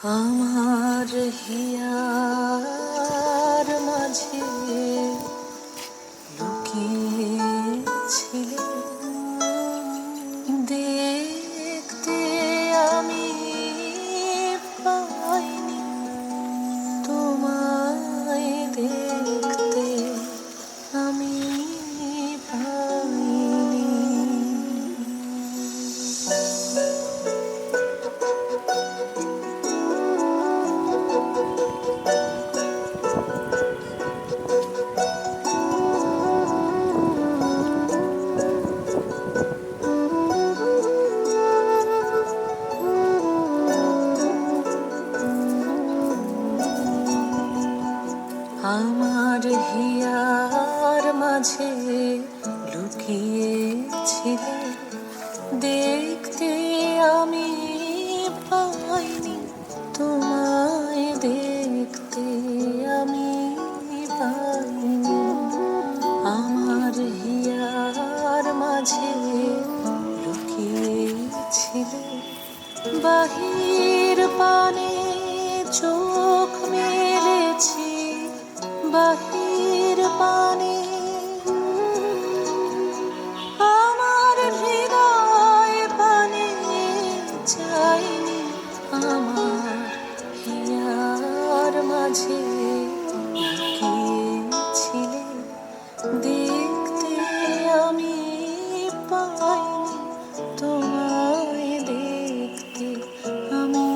আমার হিয়ার মাঝে লুকিয়েছিলে দেখতে আমি পাইনি তোমায় দেখতে আমি পাইনি। আমার হিয়ার মাঝে লুকিয়েছিলে দেখতে আমি পাইনি তোমায় দেখতে আমি পাইনি। আমার হিয়ার মাঝে লুকিয়েছিলে বাহির পানে চোখ মেলেছি বাহির পানে আমার হৃদয় পানে চাইনি। আমার হিয়ার মাঝে লুকিয়েছিলে দেখতে আমি পাইনি তোমায় দেখতে আমি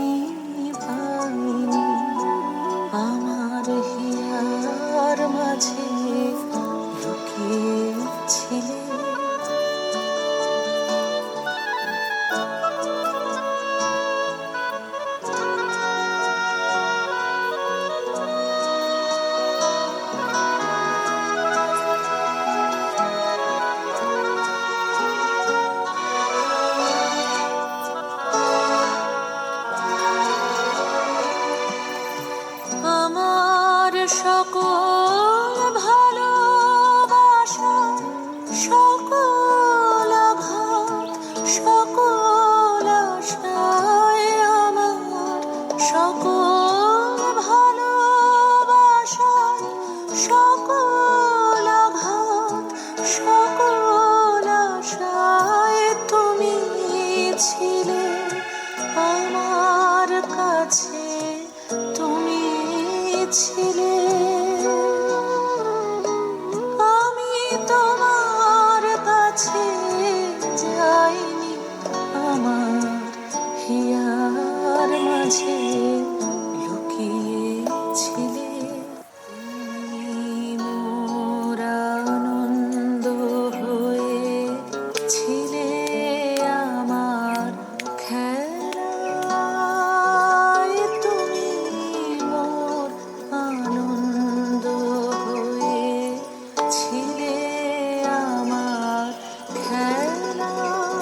পাইনি। আমার হিয়ার মাঝে লুকিয়েছিলে আমার সকল ভালোবাসা সকল আঘাত সকল আশায় আমার সকল ভালোবাসা সকল আঘাত সকল আশায় তুমি ছিলে আমার কাছে তুমি ছিলে। আমি তোমার কাছে যাইনি আমার হিয়ার মাঝে লুকিয়েছিলে মোর আনন্দ হয়ে ছিলে আমার খেলায় তুমি মোর আনন্দ হয়ে ছিলে আমার খেলায়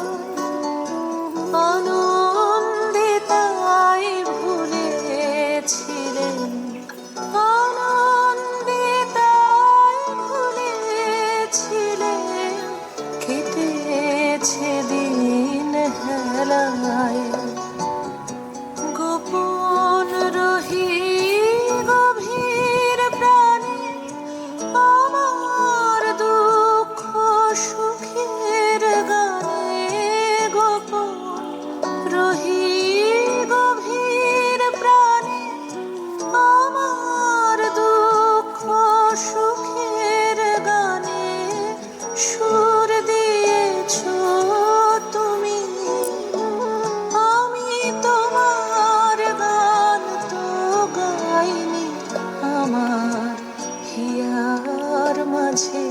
আনন্দে তাই ভুলেছিলেন আনন্দে তাই ভুলেছিলেন কেটেছে দিন হেলায় গোপন রহি গভীর প্রাণে আমার দুঃখ সুখের গানে গোপন রহি গভীর প্রাণে আমার দুঃখ সুখের গানে সুর দিয়েছ তুমি। আমি তোমার গান তো গাইনি আমার হিয়ার মাঝে